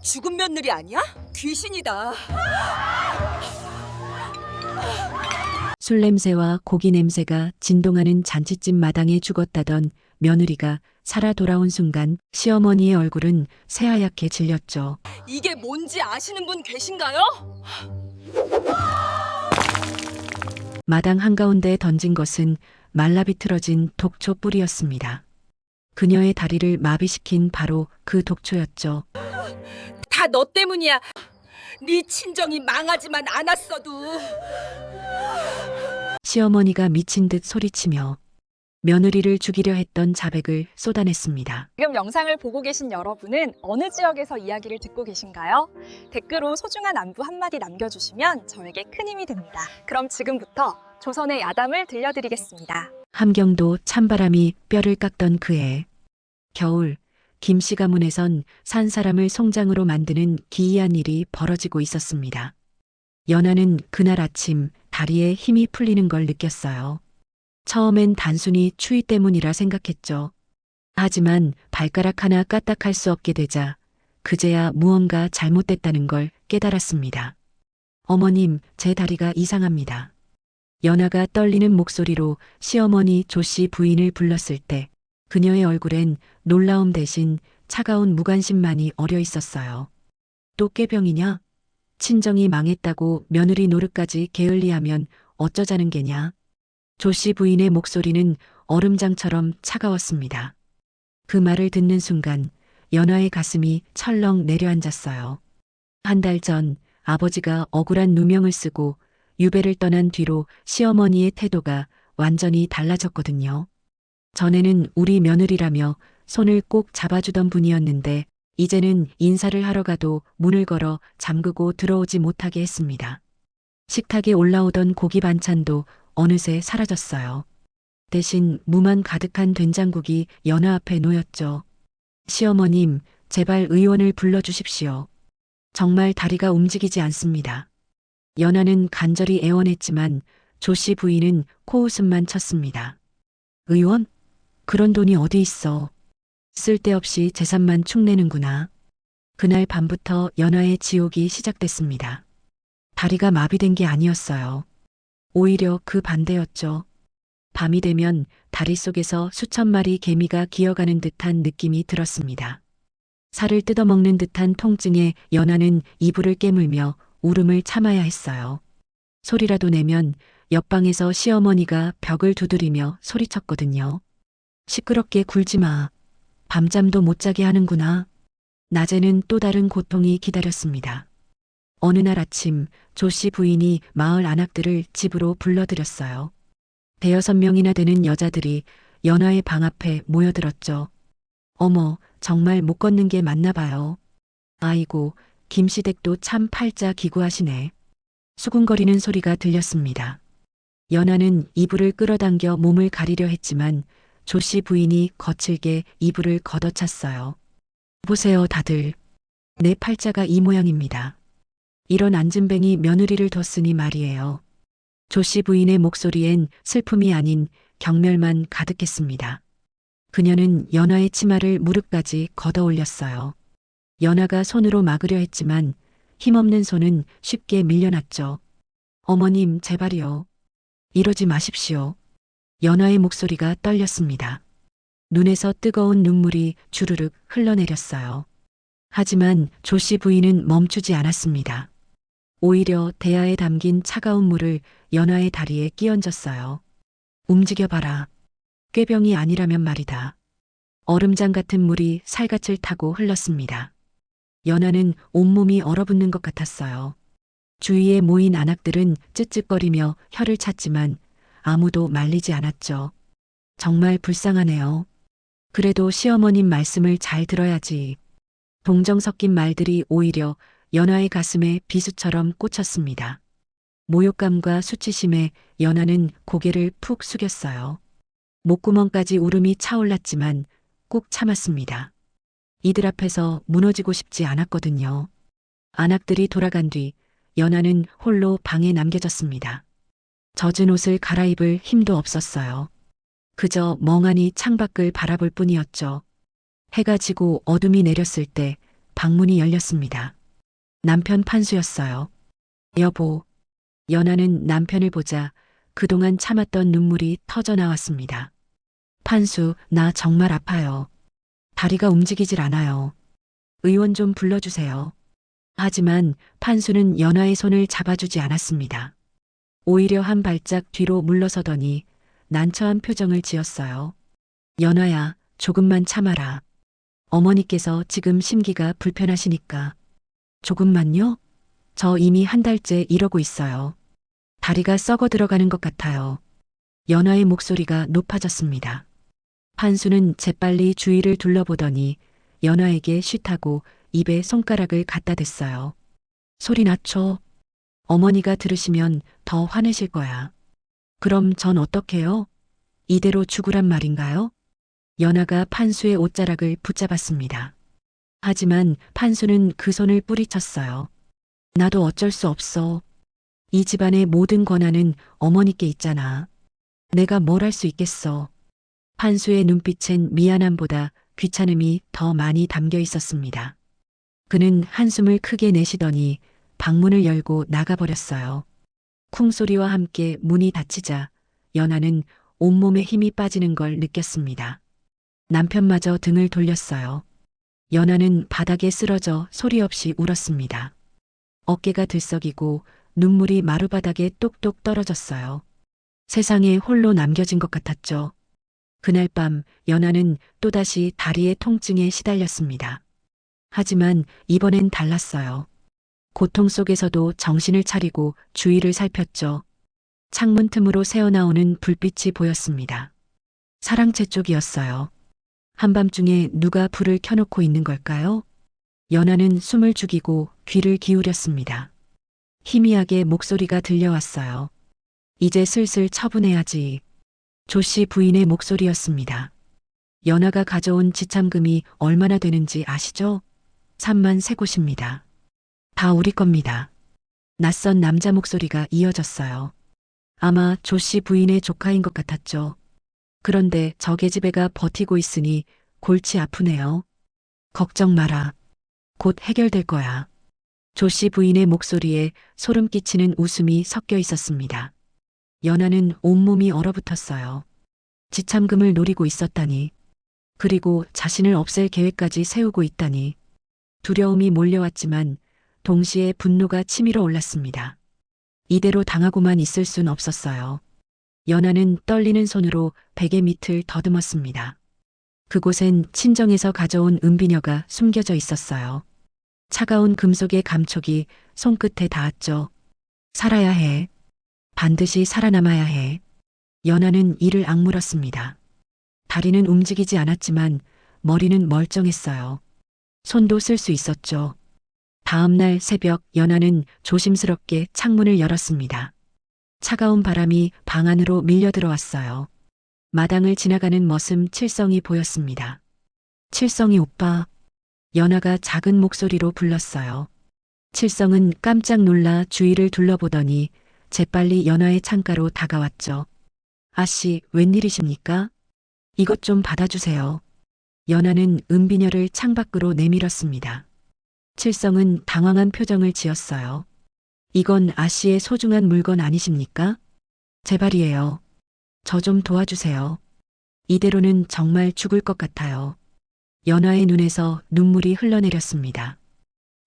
죽은 며느리 아니야? 귀신이다. 술 냄새와 고기 냄새가 진동하는 잔치집 마당에 죽었다던 며느리가 살아 돌아온 순간 시어머니의 얼굴은 새하얗게 질렸죠. 이게 뭔지 아시는 분 계신가요? 마당 한가운데 던진 것은 말라비틀어진 독초 뿌리였습니다. 그녀의 다리를 마비시킨 바로 그 독초였죠. 다 너 때문이야. 네 친정이 망하지만 않았어도. 시어머니가 미친 듯 소리치며 며느리를 죽이려 했던 자백을 쏟아냈습니다. 지금 영상을 보고 계신 여러분은 어느 지역에서 이야기를 듣고 계신가요? 댓글로 소중한 안부 한마디 남겨주시면 저에게 큰 힘이 됩니다. 그럼 지금부터 조선의 야담을 들려드리겠습니다. 함경도 찬바람이 뼈를 깎던 그해 겨울 김씨 가문에선 산 사람을 송장으로 만드는 기이한 일이 벌어지고 있었습니다. 연하는 그날 아침 다리에 힘이 풀리는 걸 느꼈어요. 처음엔 단순히 추위 때문이라 생각했죠. 하지만 발가락 하나 까딱할 수 없게 되자 그제야 무언가 잘못됐다는 걸 깨달았습니다. 어머님, 제 다리가 이상합니다. 연하가 떨리는 목소리로 시어머니 조씨 부인을 불렀을 때 그녀의 얼굴엔 놀라움 대신 차가운 무관심만이 어려 있었어요. 또 꾀병이냐? 친정이 망했다고 며느리 노릇까지 게을리하면 어쩌자는 게냐? 조씨 부인의 목소리는 얼음장처럼 차가웠습니다. 그 말을 듣는 순간 연하의 가슴이 철렁 내려앉았어요. 한 달 전 아버지가 억울한 누명을 쓰고 유배를 떠난 뒤로 시어머니의 태도가 완전히 달라졌거든요. 전에는 우리 며느리라며 손을 꼭 잡아주던 분이었는데 이제는 인사를 하러 가도 문을 걸어 잠그고 들어오지 못하게 했습니다. 식탁에 올라오던 고기 반찬도 어느새 사라졌어요. 대신 무만 가득한 된장국이 연하 앞에 놓였죠. 시어머님, 제발 의원을 불러주십시오. 정말 다리가 움직이지 않습니다. 연하는 간절히 애원했지만 조씨 부인은 코웃음만 쳤습니다. 의원? 그런 돈이 어디 있어. 쓸데없이 재산만 축내는구나. 그날 밤부터 연하의 지옥이 시작됐습니다. 다리가 마비된 게 아니었어요. 오히려 그 반대였죠. 밤이 되면 다리 속에서 수천 마리 개미가 기어가는 듯한 느낌이 들었습니다. 살을 뜯어먹는 듯한 통증에 연하는 이불을 깨물며 울음을 참아야 했어요. 소리라도 내면 옆방에서 시어머니가 벽을 두드리며 소리쳤거든요. 시끄럽게 굴지 마. 밤잠도 못 자게 하는구나. 낮에는 또 다른 고통이 기다렸습니다. 어느 날 아침 조씨 부인이 마을 안악들을 집으로 불러들였어요. 5~6명이나 되는 여자들이 연하의 방 앞에 모여들었죠. 어머, 정말 못 걷는 게 맞나 봐요. 아이고, 김시댁도 참 팔자 기구하시네. 수군거리는 소리가 들렸습니다. 연하는 이불을 끌어당겨 몸을 가리려 했지만 조씨 부인이 거칠게 이불을 걷어찼어요. 보세요, 다들. 내 팔자가 이 모양입니다. 이런 안진뱅이 며느리를 뒀으니 말이에요. 조씨 부인의 목소리엔 슬픔이 아닌 경멸만 가득했습니다. 그녀는 연하의 치마를 무릎까지 걷어 올렸어요. 연하가 손으로 막으려 했지만 힘없는 손은 쉽게 밀려났죠. 어머님, 제발이요. 이러지 마십시오. 연하의 목소리가 떨렸습니다. 눈에서 뜨거운 눈물이 주르륵 흘러내렸어요. 하지만 조씨 부인은 멈추지 않았습니다. 오히려 대야에 담긴 차가운 물을 연하의 다리에 끼얹었어요. 움직여봐라. 꾀병이 아니라면 말이다. 얼음장 같은 물이 살갗을 타고 흘렀습니다. 연하는 온몸이 얼어붙는 것 같았어요. 주위에 모인 안악들은 쯧쯧거리며 혀를 찼지만 아무도 말리지 않았죠. 정말 불쌍하네요. 그래도 시어머님 말씀을 잘 들어야지. 동정 섞인 말들이 오히려 연하의 가슴에 비수처럼 꽂혔습니다. 모욕감과 수치심에 연하는 고개를 푹 숙였어요. 목구멍까지 울음이 차올랐지만 꾹 참았습니다. 이들 앞에서 무너지고 싶지 않았거든요. 안악들이 돌아간 뒤 연하는 홀로 방에 남겨졌습니다. 젖은 옷을 갈아입을 힘도 없었어요. 그저 멍하니 창밖을 바라볼 뿐이었죠. 해가 지고 어둠이 내렸을 때 방문이 열렸습니다. 남편 판수였어요. 여보. 연하는 남편을 보자 그동안 참았던 눈물이 터져 나왔습니다. 판수, 나 정말 아파요. 다리가 움직이질 않아요. 의원 좀 불러주세요. 하지만 판수는 연하의 손을 잡아주지 않았습니다. 오히려 한 발짝 뒤로 물러서더니 난처한 표정을 지었어요. 연하야, 조금만 참아라. 어머니께서 지금 심기가 불편하시니까. 조금만요? 저 이미 한 달째 이러고 있어요. 다리가 썩어 들어가는 것 같아요. 연하의 목소리가 높아졌습니다. 판수는 재빨리 주위를 둘러보더니 연하에게 쉿하고 입에 손가락을 갖다 댔어요. 소리 낮춰. 어머니가 들으시면 더 화내실 거야. 그럼 전 어떡해요? 이대로 죽으란 말인가요? 연하가 판수의 옷자락을 붙잡았습니다. 하지만 판수는 그 손을 뿌리쳤어요. 나도 어쩔 수 없어. 이 집안의 모든 권한은 어머니께 있잖아. 내가 뭘 할 수 있겠어. 판수의 눈빛엔 미안함보다 귀찮음이 더 많이 담겨 있었습니다. 그는 한숨을 크게 내쉬더니 방문을 열고 나가버렸어요. 쿵소리와 함께 문이 닫히자 연하는 온몸에 힘이 빠지는 걸 느꼈습니다. 남편마저 등을 돌렸어요. 연하는 바닥에 쓰러져 소리 없이 울었습니다. 어깨가 들썩이고 눈물이 마루바닥에 똑똑 떨어졌어요. 세상에 홀로 남겨진 것 같았죠. 그날 밤 연하는 또다시 다리의 통증에 시달렸습니다. 하지만 이번엔 달랐어요. 고통 속에서도 정신을 차리고 주위를 살폈죠. 창문 틈으로 새어나오는 불빛이 보였습니다. 사랑채 쪽이었어요. 한밤중에 누가 불을 켜놓고 있는 걸까요? 연하는 숨을 죽이고 귀를 기울였습니다. 희미하게 목소리가 들려왔어요. 이제 슬슬 처분해야지. 조씨 부인의 목소리였습니다. 연하가 가져온 지참금이 얼마나 되는지 아시죠? 3만 세 곳입니다. 다 우리 겁니다. 낯선 남자 목소리가 이어졌어요. 아마 조씨 부인의 조카인 것 같았죠. 그런데 저 계집애가 버티고 있으니 골치 아프네요. 걱정 마라. 곧 해결될 거야. 조씨 부인의 목소리에 소름 끼치는 웃음이 섞여 있었습니다. 연하는 온몸이 얼어붙었어요. 지참금을 노리고 있었다니. 그리고 자신을 없앨 계획까지 세우고 있다니. 두려움이 몰려왔지만 동시에 분노가 치밀어 올랐습니다. 이대로 당하고만 있을 순 없었어요. 연하는 떨리는 손으로 베개 밑을 더듬었습니다. 그곳엔 친정에서 가져온 은비녀가 숨겨져 있었어요. 차가운 금속의 감촉이 손끝에 닿았죠. 살아야 해. 반드시 살아남아야 해. 연하는 이를 악물었습니다. 다리는 움직이지 않았지만 머리는 멀쩡했어요. 손도 쓸 수 있었죠. 다음 날 새벽 연하는 조심스럽게 창문을 열었습니다. 차가운 바람이 방 안으로 밀려 들어왔어요. 마당을 지나가는 머슴 칠성이 보였습니다. 칠성이 오빠. 연하가 작은 목소리로 불렀어요. 칠성은 깜짝 놀라 주위를 둘러보더니 재빨리 연하의 창가로 다가왔죠. 아씨, 웬일이십니까? 이것 좀 받아주세요. 연하는 은비녀를 창밖으로 내밀었습니다. 칠성은 당황한 표정을 지었어요. 이건 아씨의 소중한 물건 아니십니까? 제발이에요. 저 좀 도와주세요. 이대로는 정말 죽을 것 같아요. 연하의 눈에서 눈물이 흘러내렸습니다.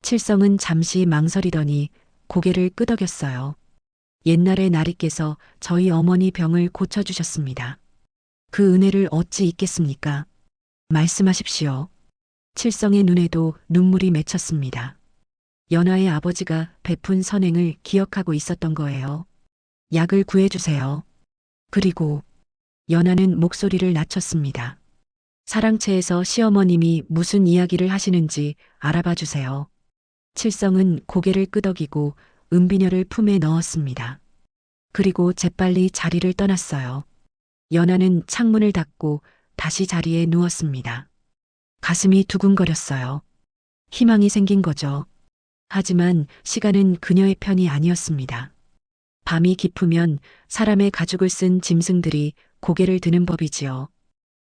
칠성은 잠시 망설이더니 고개를 끄덕였어요. 옛날에 나리께서 저희 어머니 병을 고쳐주셨습니다. 그 은혜를 어찌 잊겠습니까? 말씀하십시오. 칠성의 눈에도 눈물이 맺혔습니다. 연하의 아버지가 베푼 선행을 기억하고 있었던 거예요. 약을 구해주세요. 그리고 연하는 목소리를 낮췄습니다. 사랑채에서 시어머님이 무슨 이야기를 하시는지 알아봐 주세요. 칠성은 고개를 끄덕이고 은비녀를 품에 넣었습니다. 그리고 재빨리 자리를 떠났어요. 연하는 창문을 닫고 다시 자리에 누웠습니다. 가슴이 두근거렸어요. 희망이 생긴 거죠. 하지만 시간은 그녀의 편이 아니었습니다. 밤이 깊으면 사람의 가죽을 쓴 짐승들이 고개를 드는 법이지요.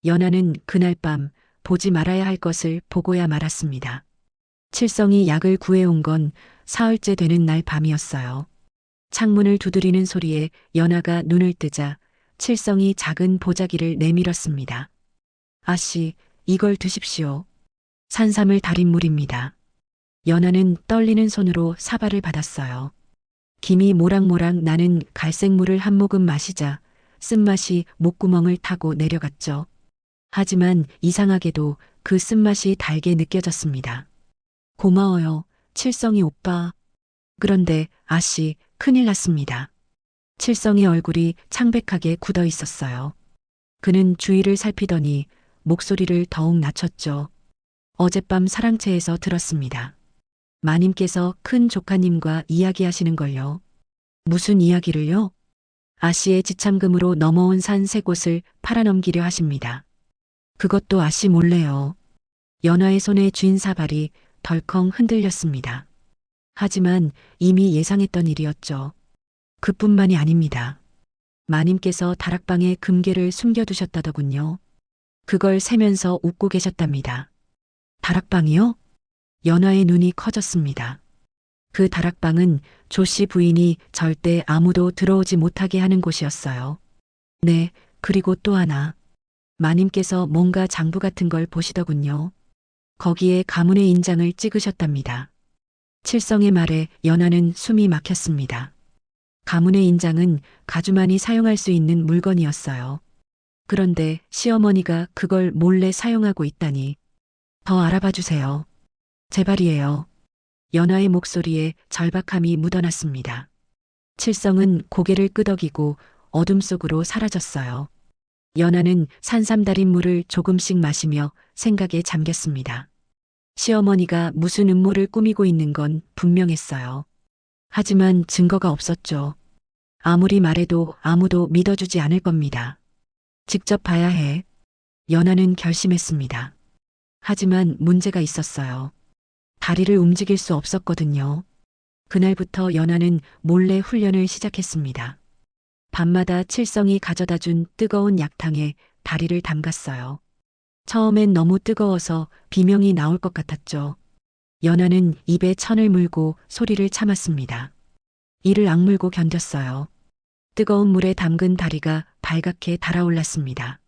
연하는 그날 밤 보지 말아야 할 것을 보고야 말았습니다. 칠성이 약을 구해온 건 사흘째 되는 날 밤이었어요. 창문을 두드리는 소리에 연아가 눈을 뜨자 칠성이 작은 보자기를 내밀었습니다. 아씨, 이걸 드십시오. 산삼을 달인 물입니다. 연아는 떨리는 손으로 사발을 받았어요. 김이 모락모락 나는 갈색물을 한 모금 마시자 쓴맛이 목구멍을 타고 내려갔죠. 하지만 이상하게도 그 쓴맛이 달게 느껴졌습니다. 고마워요, 칠성이 오빠. 그런데 아씨, 큰일 났습니다. 칠성의 얼굴이 창백하게 굳어 있었어요. 그는 주위를 살피더니 목소리를 더욱 낮췄죠. 어젯밤 사랑채에서 들었습니다. 마님께서 큰 조카님과 이야기하시는 걸요. 무슨 이야기를요? 아씨의 지참금으로 넘어온 산 3곳을 팔아넘기려 하십니다. 그것도 아씨 몰래요. 연화의 손에 쥔 사발이 덜컹 흔들렸습니다. 하지만 이미 예상했던 일이었죠. 그뿐만이 아닙니다. 마님께서 다락방에 금괴를 숨겨두셨다더군요. 그걸 세면서 웃고 계셨답니다. 다락방이요? 연화의 눈이 커졌습니다. 그 다락방은 조씨 부인이 절대 아무도 들어오지 못하게 하는 곳이었어요. 네, 그리고 또 하나. 마님께서 뭔가 장부 같은 걸 보시더군요. 거기에 가문의 인장을 찍으셨답니다. 칠성의 말에 연하는 숨이 막혔습니다. 가문의 인장은 가주만이 사용할 수 있는 물건이었어요. 그런데 시어머니가 그걸 몰래 사용하고 있다니. 더 알아봐 주세요. 제발이에요. 연하의 목소리에 절박함이 묻어났습니다. 칠성은 고개를 끄덕이고 어둠 속으로 사라졌어요. 연하는 산삼 달인 물을 조금씩 마시며 생각에 잠겼습니다. 시어머니가 무슨 음모를 꾸미고 있는 건 분명했어요. 하지만 증거가 없었죠. 아무리 말해도 아무도 믿어주지 않을 겁니다. 직접 봐야 해. 연하는 결심했습니다. 하지만 문제가 있었어요. 다리를 움직일 수 없었거든요. 그날부터 연하는 몰래 훈련을 시작했습니다. 밤마다 칠성이 가져다 준 뜨거운 약탕에 다리를 담갔어요. 처음엔 너무 뜨거워서 비명이 나올 것 같았죠. 연하는 입에 천을 물고 소리를 참았습니다. 이를 악물고 견뎠어요. 뜨거운 물에 담근 다리가 발갛게 달아올랐습니다.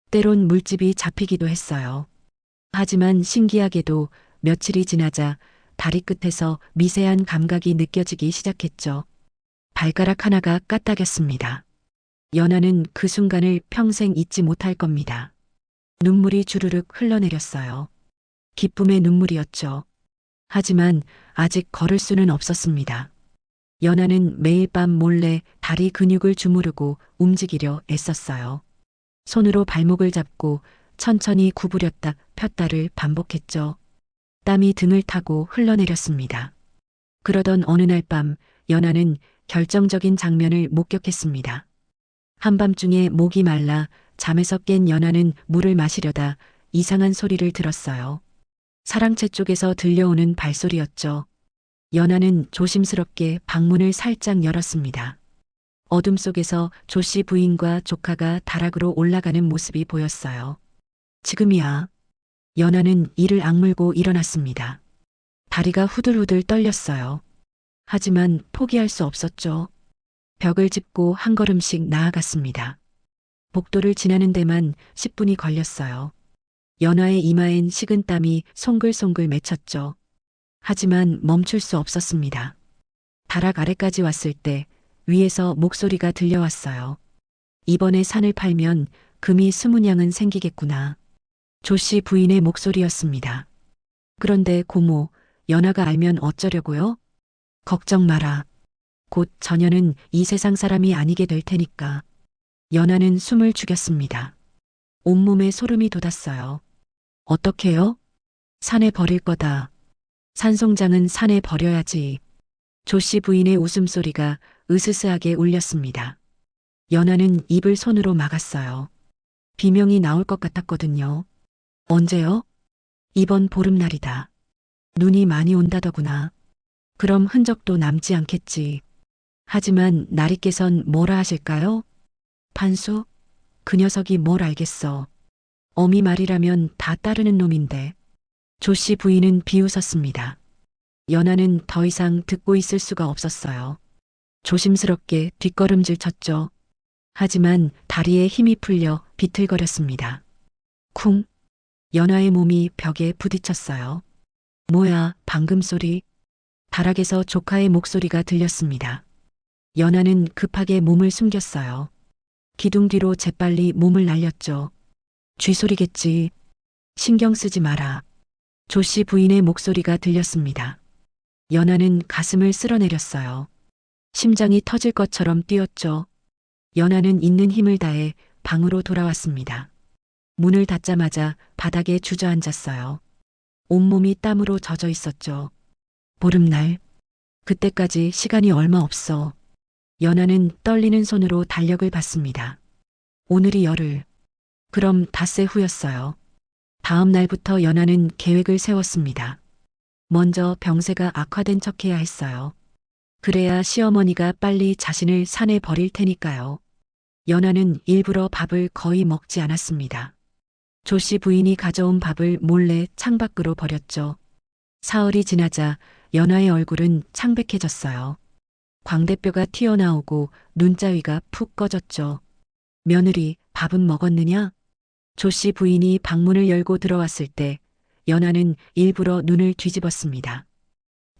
때론 물집이 잡히기도 했어요. 하지만 신기하게도 며칠이 지나자 다리 끝에서 미세한 감각이 느껴지기 시작했죠. 발가락 하나가 까딱였습니다. 연하는 그 순간을 평생 잊지 못할 겁니다. 눈물이 주르륵 흘러내렸어요. 기쁨의 눈물이었죠. 하지만 아직 걸을 수는 없었습니다. 연하는 매일 밤 몰래 다리 근육을 주무르고 움직이려 애썼어요. 손으로 발목을 잡고 천천히 구부렸다 폈다를 반복했죠. 땀이 등을 타고 흘러내렸습니다. 그러던 어느 날 밤 연하는 결정적인 장면을 목격했습니다. 한밤중에 목이 말라 잠에서 깬 연하는 물을 마시려다 이상한 소리를 들었어요. 사랑채 쪽에서 들려오는 발소리였죠. 연하는 조심스럽게 방문을 살짝 열었습니다. 어둠 속에서 조씨 부인과 조카가 다락으로 올라가는 모습이 보였어요. 지금이야. 연하는 이를 악물고 일어났습니다. 다리가 후들후들 떨렸어요. 하지만 포기할 수 없었죠. 벽을 짚고 한 걸음씩 나아갔습니다. 복도를 지나는 데만 10분이 걸렸어요. 연하의 이마엔 식은 땀이 송글송글 맺혔죠. 하지만 멈출 수 없었습니다. 다락 아래까지 왔을 때 위에서 목소리가 들려왔어요. 이번에 산을 팔면 금이 20냥은 생기겠구나. 조씨 부인의 목소리였습니다. 그런데 고모, 연하가 알면 어쩌려고요? 걱정 마라. 곧 전혀는 이 세상 사람이 아니게 될 테니까. 연하는 숨을 죽였습니다. 온몸에 소름이 돋았어요. 어떻게요? 산에 버릴 거다. 산송장은 산에 버려야지. 조씨 부인의 웃음소리가 으스스하게 울렸습니다. 연하는 입을 손으로 막았어요. 비명이 나올 것 같았거든요. 언제요? 이번 보름날이다. 눈이 많이 온다더구나. 그럼 흔적도 남지 않겠지. 하지만 나리께선 뭐라 하실까요? 판수? 그 녀석이 뭘 알겠어. 어미 말이라면 다 따르는 놈인데. 조 씨 부인은 비웃었습니다. 연하는 더 이상 듣고 있을 수가 없었어요. 조심스럽게 뒷걸음질 쳤죠. 하지만 다리에 힘이 풀려 비틀거렸습니다. 쿵! 연하의 몸이 벽에 부딪혔어요. 뭐야, 방금 소리? 다락에서 조카의 목소리가 들렸습니다. 연하는 급하게 몸을 숨겼어요. 기둥 뒤로 재빨리 몸을 날렸죠. 쥐소리겠지. 신경 쓰지 마라. 조 씨 부인의 목소리가 들렸습니다. 연하는 가슴을 쓸어내렸어요. 심장이 터질 것처럼 뛰었죠. 연하는 있는 힘을 다해 방으로 돌아왔습니다. 문을 닫자마자 바닥에 주저앉았어요. 온몸이 땀으로 젖어 있었죠. 보름날. 그때까지 시간이 얼마 없어. 연하는 떨리는 손으로 달력을 봤습니다. 오늘이 열흘. 그럼 닷새 후였어요. 다음 날부터 연하는 계획을 세웠습니다. 먼저 병세가 악화된 척해야 했어요. 그래야 시어머니가 빨리 자신을 산에 버릴 테니까요. 연하는 일부러 밥을 거의 먹지 않았습니다. 조 씨 부인이 가져온 밥을 몰래 창밖으로 버렸죠. 사흘이 지나자 연하의 얼굴은 창백해졌어요. 광대뼈가 튀어나오고 눈자위가 푹 꺼졌죠. 며느리, 밥은 먹었느냐? 조 씨 부인이 방문을 열고 들어왔을 때 연하는 일부러 눈을 뒤집었습니다.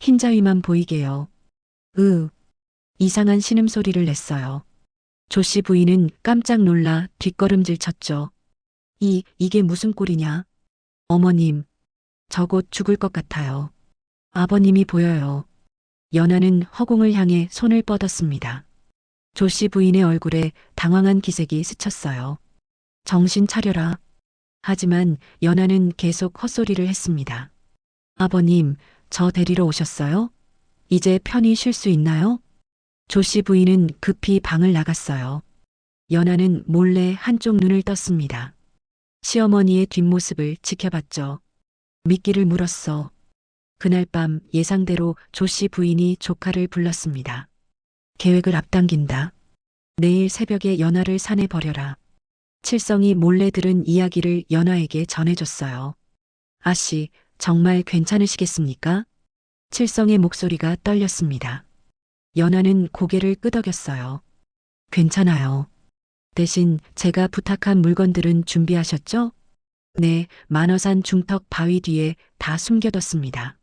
흰자위만 보이게요. 이상한 신음소리를 냈어요. 조 씨 부인은 깜짝 놀라 뒷걸음질 쳤죠. 이게 무슨 꼴이냐? 어머님, 저 곧 죽을 것 같아요. 아버님이 보여요. 연하는 허공을 향해 손을 뻗었습니다. 조 씨 부인의 얼굴에 당황한 기색이 스쳤어요. 정신 차려라. 하지만 연하는 계속 헛소리를 했습니다. 아버님, 저 데리러 오셨어요? 이제 편히 쉴 수 있나요? 조 씨 부인은 급히 방을 나갔어요. 연하는 몰래 한쪽 눈을 떴습니다. 시어머니의 뒷모습을 지켜봤죠. 미끼를 물었어. 그날 밤 예상대로 조 씨 부인이 조카를 불렀습니다. 계획을 앞당긴다. 내일 새벽에 연하를 산에 버려라. 칠성이 몰래 들은 이야기를 연하에게 전해줬어요. 아씨, 정말 괜찮으시겠습니까? 칠성의 목소리가 떨렸습니다. 연하는 고개를 끄덕였어요. 괜찮아요. 대신 제가 부탁한 물건들은 준비하셨죠? 네, 만어산 중턱 바위 뒤에 다 숨겨뒀습니다.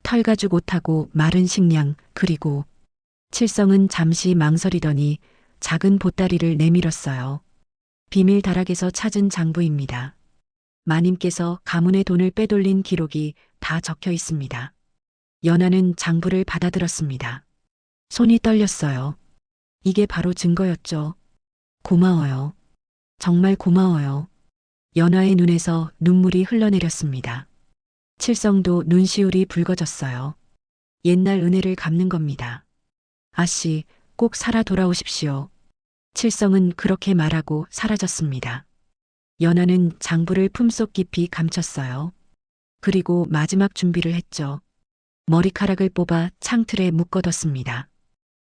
털가죽 옷하고 마른 식량, 그리고 칠성은 잠시 망설이더니 작은 보따리를 내밀었어요. 비밀 다락에서 찾은 장부입니다. 마님께서 가문의 돈을 빼돌린 기록이 다 적혀 있습니다. 연하는 장부를 받아들었습니다. 손이 떨렸어요. 이게 바로 증거였죠. 고마워요. 정말 고마워요. 연하의 눈에서 눈물이 흘러내렸습니다. 칠성도 눈시울이 붉어졌어요. 옛날 은혜를 갚는 겁니다. 아씨, 꼭 살아 돌아오십시오. 칠성은 그렇게 말하고 사라졌습니다. 연하는 장부를 품속 깊이 감췄어요. 그리고 마지막 준비를 했죠. 머리카락을 뽑아 창틀에 묶어뒀습니다.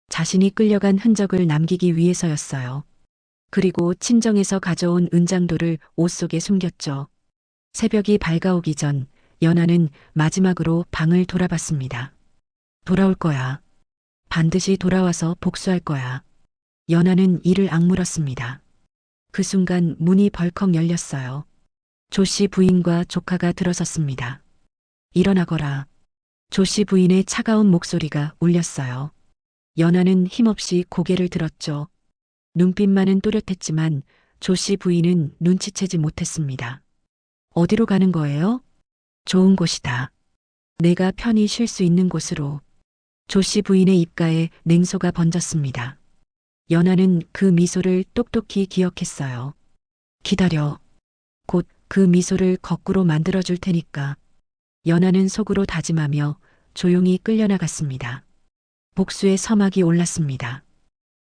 자신이 끌려간 흔적을 남기기 위해서였어요. 그리고 친정에서 가져온 은장도를 옷 속에 숨겼죠. 새벽이 밝아오기 전 연하는 마지막으로 방을 돌아봤습니다. 돌아올 거야. 반드시 돌아와서 복수할 거야. 연하는 이를 악물었습니다. 그 순간 문이 벌컥 열렸어요. 조 씨 부인과 조카가 들어섰습니다. 일어나거라. 조 씨 부인의 차가운 목소리가 울렸어요. 연하는 힘없이 고개를 들었죠. 눈빛만은 또렷했지만 조 씨 부인은 눈치채지 못했습니다. 어디로 가는 거예요? 좋은 곳이다. 내가 편히 쉴 수 있는 곳으로. 조 씨 부인의 입가에 냉소가 번졌습니다. 연하는 그 미소를 똑똑히 기억했어요. 기다려. 곧 그 미소를 거꾸로 만들어줄 테니까. 연하는 속으로 다짐하며 조용히 끌려나갔습니다. 복수의 서막이 올랐습니다.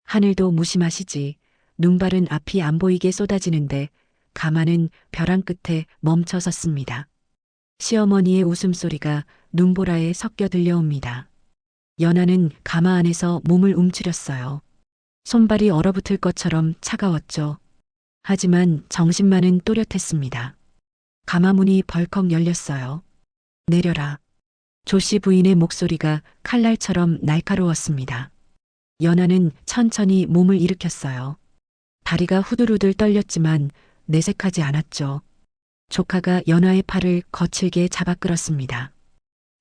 하늘도 무심하시지. 눈발은 앞이 안 보이게 쏟아지는데 가마는 벼랑 끝에 멈춰 섰습니다. 시어머니의 웃음소리가 눈보라에 섞여 들려옵니다. 연하는 가마 안에서 몸을 움츠렸어요. 손발이 얼어붙을 것처럼 차가웠죠. 하지만 정신만은 또렷했습니다. 가마문이 벌컥 열렸어요. 내려라. 조씨 부인의 목소리가 칼날처럼 날카로웠습니다. 연하는 천천히 몸을 일으켰어요. 다리가 후들후들 떨렸지만 내색하지 않았죠. 조카가 연하의 팔을 거칠게 잡아 끌었습니다.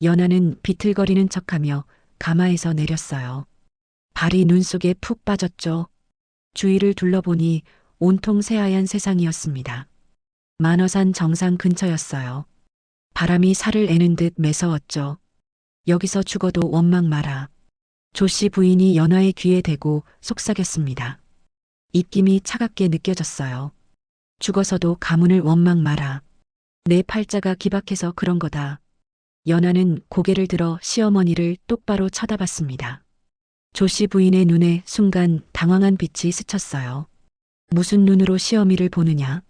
연하는 비틀거리는 척하며 가마에서 내렸어요. 발이 눈 속에 푹 빠졌죠. 주위를 둘러보니 온통 새하얀 세상이었습니다. 만어산 정상 근처였어요. 바람이 살을 애는 듯 매서웠죠. 여기서 죽어도 원망 마라. 조씨 부인이 연하의 귀에 대고 속삭였습니다. 입김이 차갑게 느껴졌어요. 죽어서도 가문을 원망 마라. 내 팔자가 기박해서 그런 거다. 연하는 고개를 들어 시어머니를 똑바로 쳐다봤습니다. 조씨 부인의 눈에 순간 당황한 빛이 스쳤어요. 무슨 눈으로 시어미를 보느냐?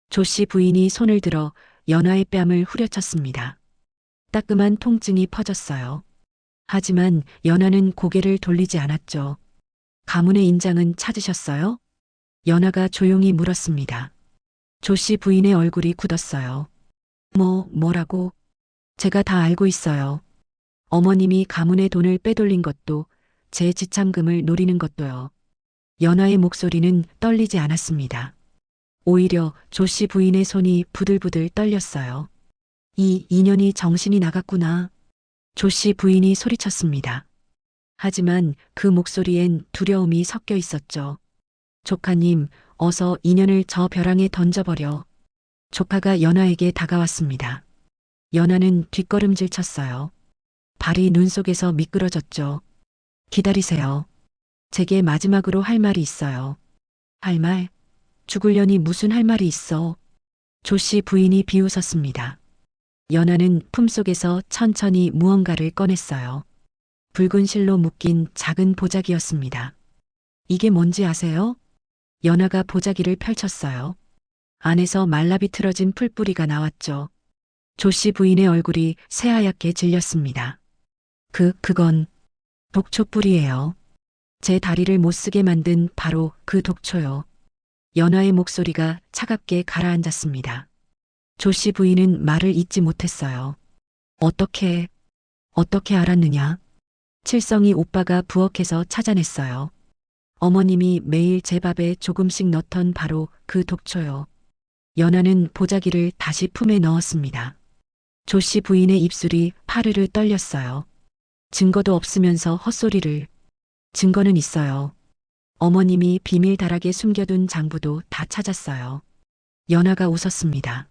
조씨 부인이 손을 들어 연하의 뺨을 후려쳤습니다. 따끔한 통증이 퍼졌어요. 하지만 연하는 고개를 돌리지 않았죠. 가문의 인장은 찾으셨어요? 연하가 조용히 물었습니다. 조씨 부인의 얼굴이 굳었어요. 뭐라고? 제가 다 알고 있어요. 어머님이 가문의 돈을 빼돌린 것도 제 지참금을 노리는 것도요. 연하의 목소리는 떨리지 않았습니다. 오히려 조씨 부인의 손이 부들부들 떨렸어요. 이 인연이 정신이 나갔구나. 조씨 부인이 소리쳤습니다. 하지만 그 목소리엔 두려움이 섞여 있었죠. 조카님, 어서 인연을 저 벼랑에 던져버려. 조카가 연하에게 다가왔습니다. 연하는 뒷걸음질 쳤어요. 발이 눈 속에서 미끄러졌죠. 기다리세요. 제게 마지막으로 할 말이 있어요. 할 말? 죽으려니 무슨 할 말이 있어. 조씨 부인이 비웃었습니다. 연하는 품속에서 천천히 무언가를 꺼냈어요. 붉은 실로 묶인 작은 보자기였습니다. 이게 뭔지 아세요? 연하가 보자기를 펼쳤어요. 안에서 말라비틀어진 풀뿌리가 나왔죠. 조씨 부인의 얼굴이 새하얗게 질렸습니다. 그건 독초뿌리예요. 제 다리를 못 쓰게 만든 바로 그 독초요. 연하의 목소리가 차갑게 가라앉았습니다. 조씨 부인은 말을 잇지 못했어요. 어떻게 알았느냐? 칠성이 오빠가 부엌에서 찾아냈어요. 어머님이 매일 제 밥에 조금씩 넣던 바로 그 독초요. 연하는 보자기를 다시 품에 넣었습니다. 조씨 부인의 입술이 파르르 떨렸어요. 증거도 없으면서 헛소리를. 증거는 있어요. 어머님이 비밀 다락에 숨겨둔 장부도 다 찾았어요. 연하가 웃었습니다.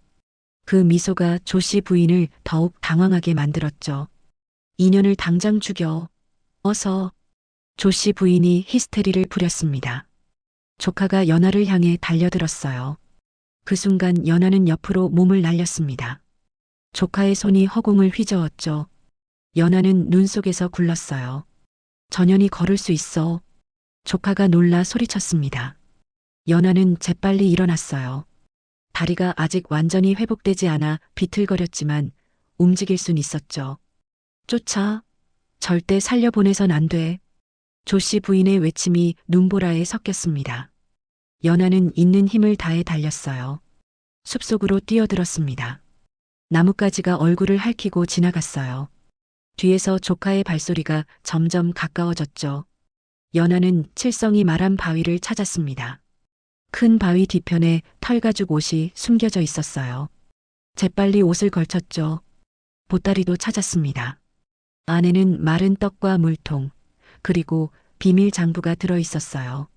그 미소가 조씨 부인을 더욱 당황하게 만들었죠. 인연을 당장 죽여. 어서. 조씨 부인이 히스테리를 부렸습니다. 조카가 연하를 향해 달려들었어요. 그 순간 연하는 옆으로 몸을 날렸습니다. 조카의 손이 허공을 휘저었죠. 연하는 눈 속에서 굴렀어요. 전현이 걸을 수 있어. 조카가 놀라 소리쳤습니다. 연하는 재빨리 일어났어요. 다리가 아직 완전히 회복되지 않아 비틀거렸지만 움직일 순 있었죠. 쫓아. 절대 살려보내선 안 돼. 조씨 부인의 외침이 눈보라에 섞였습니다. 연하는 있는 힘을 다해 달렸어요. 숲속으로 뛰어들었습니다. 나뭇가지가 얼굴을 핥히고 지나갔어요. 뒤에서 조카의 발소리가 점점 가까워졌죠. 연하는 칠성이 말한 바위를 찾았습니다. 큰 바위 뒤편에 털가죽 옷이 숨겨져 있었어요. 재빨리 옷을 걸쳤죠. 보따리도 찾았습니다. 안에는 마른 떡과 물통, 그리고 비밀 장부가 들어 있었어요.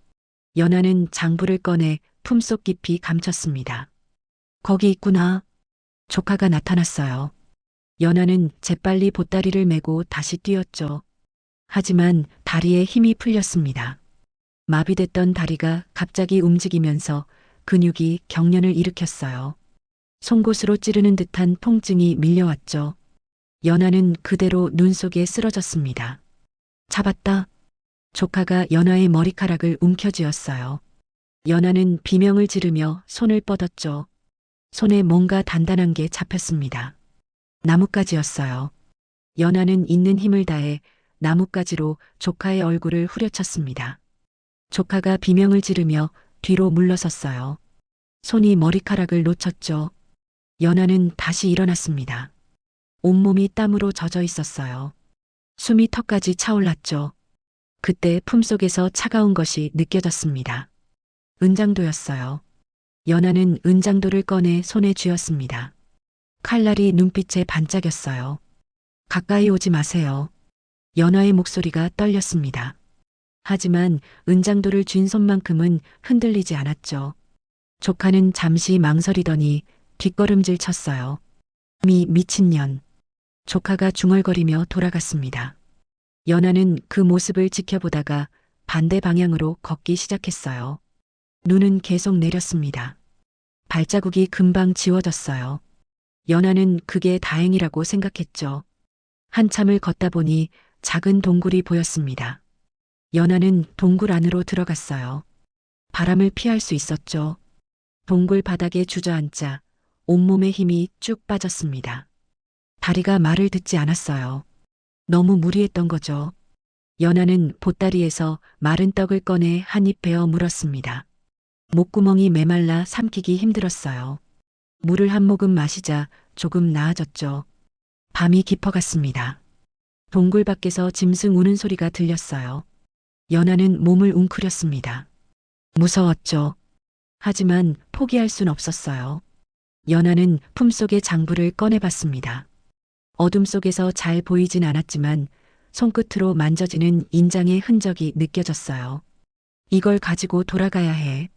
연하는 장부를 꺼내 품속 깊이 감췄습니다. 거기 있구나. 조카가 나타났어요. 연하는 재빨리 보따리를 메고 다시 뛰었죠. 하지만 다리에 힘이 풀렸습니다. 마비됐던 다리가 갑자기 움직이면서 근육이 경련을 일으켰어요. 송곳으로 찌르는 듯한 통증이 밀려왔죠. 연하는 그대로 눈 속에 쓰러졌습니다. 잡았다. 조카가 연하의 머리카락을 움켜쥐었어요. 연하는 비명을 지르며 손을 뻗었죠. 손에 뭔가 단단한 게 잡혔습니다. 나뭇가지였어요. 연하는 있는 힘을 다해 나뭇가지로 조카의 얼굴을 후려쳤습니다. 조카가 비명을 지르며 뒤로 물러섰어요. 손이 머리카락을 놓쳤죠. 연하는 다시 일어났습니다. 온몸이 땀으로 젖어 있었어요. 숨이 턱까지 차올랐죠. 그때 품속에서 차가운 것이 느껴졌습니다. 은장도였어요. 연하는 은장도를 꺼내 손에 쥐었습니다. 칼날이 눈빛에 반짝였어요. 가까이 오지 마세요. 연하의 목소리가 떨렸습니다. 하지만 은장도를 쥔 손만큼은 흔들리지 않았죠. 조카는 잠시 망설이더니 뒷걸음질 쳤어요. 미친년. 조카가 중얼거리며 돌아갔습니다. 연하는 그 모습을 지켜보다가 반대 방향으로 걷기 시작했어요. 눈은 계속 내렸습니다. 발자국이 금방 지워졌어요. 연하는 그게 다행이라고 생각했죠. 한참을 걷다 보니 작은 동굴이 보였습니다. 연하는 동굴 안으로 들어갔어요. 바람을 피할 수 있었죠. 동굴 바닥에 주저앉자 온몸에 힘이 쭉 빠졌습니다. 다리가 말을 듣지 않았어요. 너무 무리했던 거죠. 연하는 보따리에서 마른 떡을 꺼내 한 입 베어 물었습니다. 목구멍이 메말라 삼키기 힘들었어요. 물을 한 모금 마시자 조금 나아졌죠. 밤이 깊어갔습니다. 동굴 밖에서 짐승 우는 소리가 들렸어요. 연하는 몸을 웅크렸습니다. 무서웠죠. 하지만 포기할 순 없었어요. 연하는 품속의 장부를 꺼내봤습니다. 어둠 속에서 잘 보이진 않았지만 손끝으로 만져지는 인장의 흔적이 느껴졌어요. 이걸 가지고 돌아가야 해.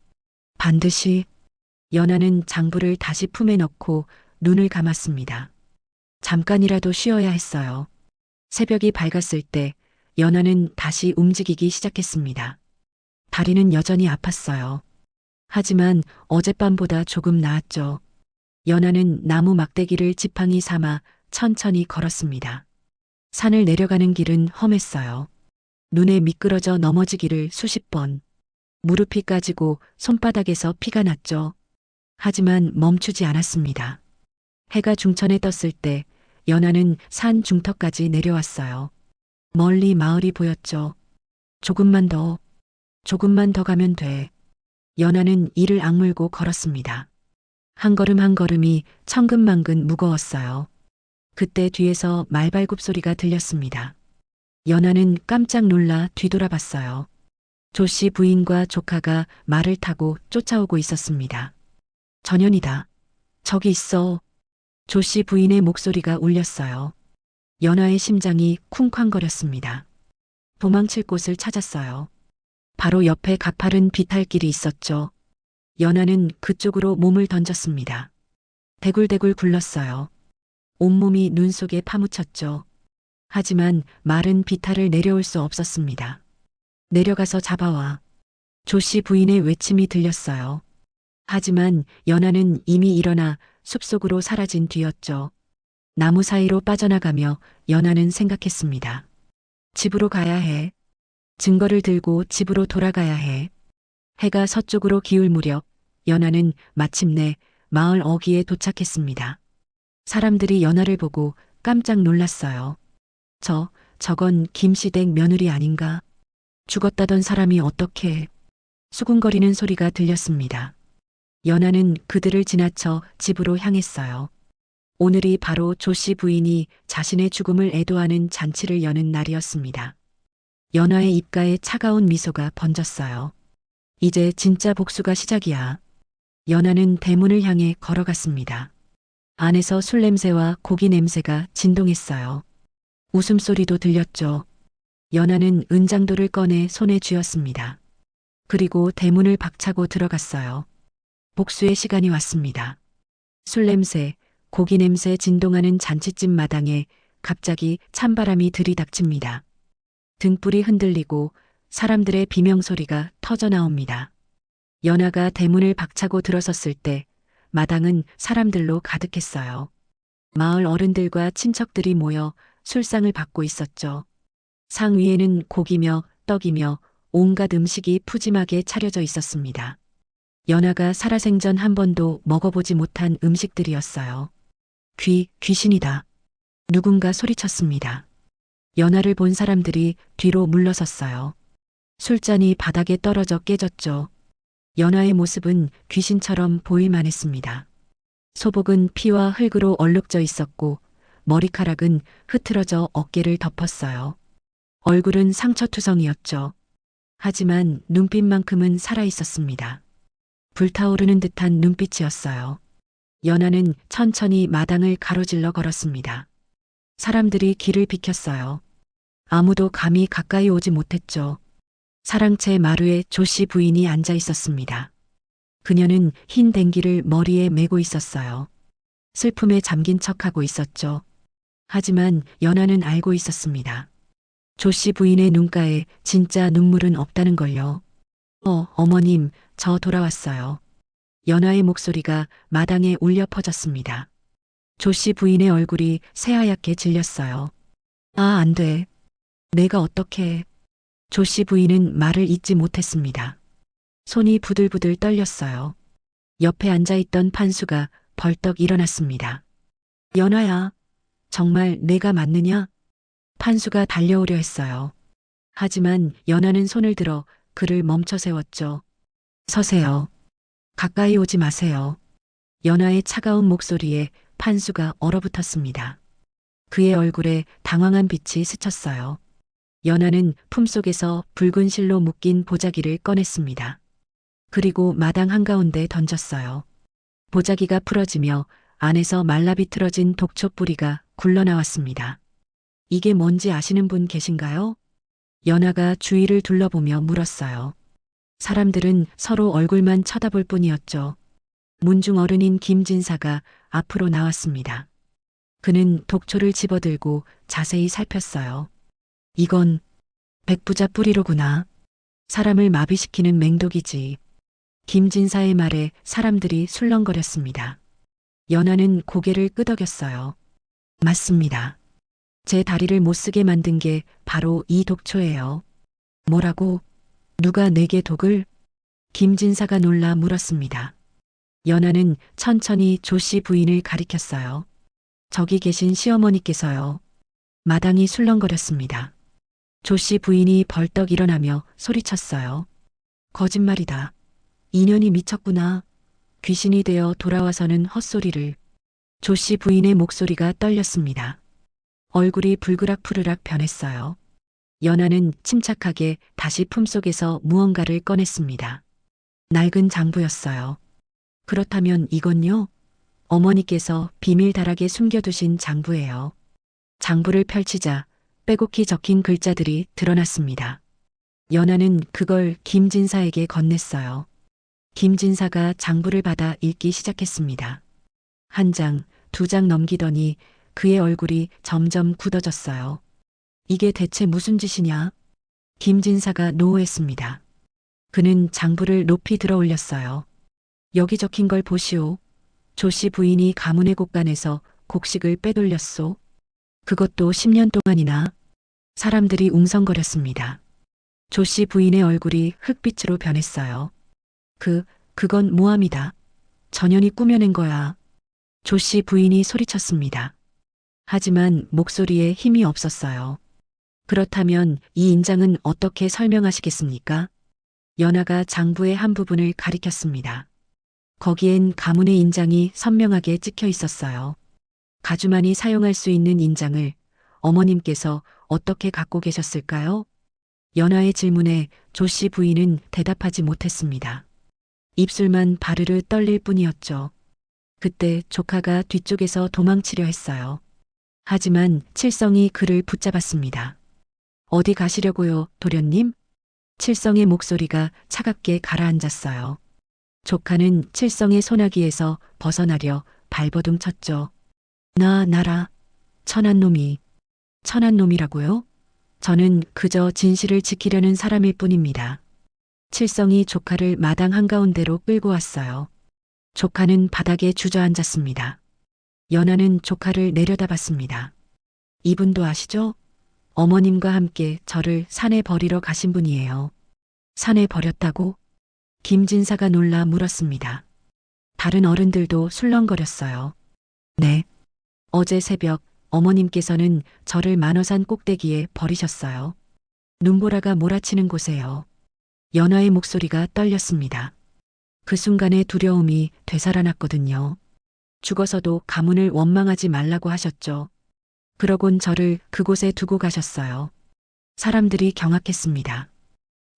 반드시. 연하는 장부를 다시 품에 넣고 눈을 감았습니다. 잠깐이라도 쉬어야 했어요. 새벽이 밝았을 때 연하는 다시 움직이기 시작했습니다. 다리는 여전히 아팠어요. 하지만 어젯밤보다 조금 나았죠. 연하는 나무 막대기를 지팡이 삼아 천천히 걸었습니다. 산을 내려가는 길은 험했어요. 눈에 미끄러져 넘어지기를 수십 번. 무릎이 까지고 손바닥에서 피가 났죠. 하지만 멈추지 않았습니다. 해가 중천에 떴을 때 연하는 산 중턱까지 내려왔어요. 멀리 마을이 보였죠. 조금만 더 가면 돼. 연하는 이를 악물고 걸었습니다. 한 걸음 한 걸음이 천근만근 무거웠어요. 그때 뒤에서 말발굽 소리가 들렸습니다. 연하는 깜짝 놀라 뒤돌아봤어요. 조씨 부인과 조카가 말을 타고 쫓아오고 있었습니다. 전현이다. 저기 있어. 조씨 부인의 목소리가 울렸어요. 연하의 심장이 쿵쾅거렸습니다. 도망칠 곳을 찾았어요. 바로 옆에 가파른 비탈길이 있었죠. 연하는 그쪽으로 몸을 던졌습니다. 대굴대굴 굴렀어요. 온몸이 눈 속에 파묻혔죠. 하지만 마른 비탈을 내려올 수 없었습니다. 내려가서 잡아와. 조씨 부인의 외침이 들렸어요. 하지만 연하는 이미 일어나 숲속으로 사라진 뒤였죠. 나무 사이로 빠져나가며 연하는 생각했습니다. 집으로 가야 해. 증거를 들고 집으로 돌아가야 해. 해가 서쪽으로 기울 무렵 연하는 마침내 마을 어귀에 도착했습니다. 사람들이 연하를 보고 깜짝 놀랐어요. 저건 김시댁 며느리 아닌가? 죽었다던 사람이 어떻게? 수군거리는 소리가 들렸습니다. 연하는 그들을 지나쳐 집으로 향했어요. 오늘이 바로 조씨 부인이 자신의 죽음을 애도하는 잔치를 여는 날이었습니다. 연하의 입가에 차가운 미소가 번졌어요. 이제 진짜 복수가 시작이야. 연하는 대문을 향해 걸어갔습니다. 안에서 술 냄새와 고기 냄새가 진동했어요. 웃음소리도 들렸죠. 연하는 은장도를 꺼내 손에 쥐었습니다. 그리고 대문을 박차고 들어갔어요. 복수의 시간이 왔습니다. 술 냄새, 고기 냄새 진동하는 잔치집 마당에 갑자기 찬바람이 들이닥칩니다. 등불이 흔들리고 사람들의 비명소리가 터져나옵니다. 연하가 대문을 박차고 들어섰을 때 마당은 사람들로 가득했어요. 마을 어른들과 친척들이 모여 술상을 받고 있었죠. 상 위에는 고기며 떡이며 온갖 음식이 푸짐하게 차려져 있었습니다. 연하가 살아생전 한 번도 먹어보지 못한 음식들이었어요. 귀신이다. 누군가 소리쳤습니다. 연하를 본 사람들이 뒤로 물러섰어요. 술잔이 바닥에 떨어져 깨졌죠. 연하의 모습은 귀신처럼 보일만 했습니다. 소복은 피와 흙으로 얼룩져 있었고 머리카락은 흐트러져 어깨를 덮었어요. 얼굴은 상처투성이었죠. 하지만 눈빛만큼은 살아있었습니다. 불타오르는 듯한 눈빛이었어요. 연하는 천천히 마당을 가로질러 걸었습니다. 사람들이 길을 비켰어요. 아무도 감히 가까이 오지 못했죠. 사랑채 마루에 조씨 부인이 앉아 있었습니다. 그녀는 흰 댕기를 머리에 메고 있었어요. 슬픔에 잠긴 척하고 있었죠. 하지만 연하는 알고 있었습니다. 조씨 부인의 눈가에 진짜 눈물은 없다는 걸요. 어머님, 저 돌아왔어요. 연하의 목소리가 마당에 울려 퍼졌습니다. 조씨 부인의 얼굴이 새하얗게 질렸어요. 아, 안 돼. 내가 어떻게... 조씨 부인은 말을 잇지 못했습니다. 손이 부들부들 떨렸어요. 옆에 앉아있던 판수가 벌떡 일어났습니다. 연하야, 정말 내가 맞느냐? 판수가 달려오려 했어요. 하지만 연하는 손을 들어 그를 멈춰 세웠죠. 서세요. 가까이 오지 마세요. 연하의 차가운 목소리에 판수가 얼어붙었습니다. 그의 얼굴에 당황한 빛이 스쳤어요. 연하는 품속에서 붉은 실로 묶인 보자기를 꺼냈습니다. 그리고 마당 한가운데 던졌어요. 보자기가 풀어지며 안에서 말라비틀어진 독초 뿌리가 굴러나왔습니다. 이게 뭔지 아시는 분 계신가요? 연하가 주위를 둘러보며 물었어요. 사람들은 서로 얼굴만 쳐다볼 뿐이었죠. 문중 어른인 김진사가 앞으로 나왔습니다. 그는 독초를 집어들고 자세히 살폈어요. 이건 백부자 뿌리로구나. 사람을 마비시키는 맹독이지. 김진사의 말에 사람들이 술렁거렸습니다. 연하는 고개를 끄덕였어요. 맞습니다. 제 다리를 못쓰게 만든 게 바로 이 독초예요. 뭐라고? 누가 내게 독을? 김진사가 놀라 물었습니다. 연하는 천천히 조씨 부인을 가리켰어요. 저기 계신 시어머니께서요. 마당이 술렁거렸습니다. 조씨 부인이 벌떡 일어나며 소리쳤어요. 거짓말이다. 인연이 미쳤구나. 귀신이 되어 돌아와서는 헛소리를. 조씨 부인의 목소리가 떨렸습니다. 얼굴이 불그락푸르락 변했어요. 연하는 침착하게 다시 품속에서 무언가를 꺼냈습니다. 낡은 장부였어요. 그렇다면 이건요? 어머니께서 비밀다락에 숨겨두신 장부예요. 장부를 펼치자 빼곡히 적힌 글자들이 드러났습니다. 연하는 그걸 김진사에게 건넸어요. 김진사가 장부를 받아 읽기 시작했습니다. 한 장, 두 장 넘기더니 그의 얼굴이 점점 굳어졌어요. 이게 대체 무슨 짓이냐? 김진사가 노호했습니다. 그는 장부를 높이 들어 올렸어요. 여기 적힌 걸 보시오. 조씨 부인이 가문의 곳간에서 곡식을 빼돌렸소. 그것도 10년 동안이나. 사람들이 웅성거렸습니다. 조씨 부인의 얼굴이 흑빛으로 변했어요. 그건 모함이다. 전현이 꾸며낸 거야. 조씨 부인이 소리쳤습니다. 하지만 목소리에 힘이 없었어요. 그렇다면 이 인장은 어떻게 설명하시겠습니까? 연하가 장부의 한 부분을 가리켰습니다. 거기엔 가문의 인장이 선명하게 찍혀 있었어요. 가주만이 사용할 수 있는 인장을 어머님께서 어떻게 갖고 계셨을까요? 연하의 질문에 조씨 부인은 대답하지 못했습니다. 입술만 바르르 떨릴 뿐이었죠. 그때 조카가 뒤쪽에서 도망치려 했어요. 하지만 칠성이 그를 붙잡았습니다. 어디 가시려고요, 도련님? 칠성의 목소리가 차갑게 가라앉았어요. 조카는 칠성의 소나기에서 벗어나려 발버둥 쳤죠. 나라. 천한 놈이. 천한 놈이라고요? 저는 그저 진실을 지키려는 사람일 뿐입니다. 칠성이 조카를 마당 한가운데로 끌고 왔어요. 조카는 바닥에 주저앉았습니다. 연하는 조카를 내려다봤습니다. 이분도 아시죠? 어머님과 함께 저를 산에 버리러 가신 분이에요. 산에 버렸다고? 김진사가 놀라 물었습니다. 다른 어른들도 술렁거렸어요. 네. 어제 새벽 어머님께서는 저를 만어산 꼭대기에 버리셨어요. 눈보라가 몰아치는 곳에요. 연하의 목소리가 떨렸습니다. 그 순간의 두려움이 되살아났거든요. 죽어서도 가문을 원망하지 말라고 하셨죠. 그러곤 저를 그곳에 두고 가셨어요. 사람들이 경악했습니다.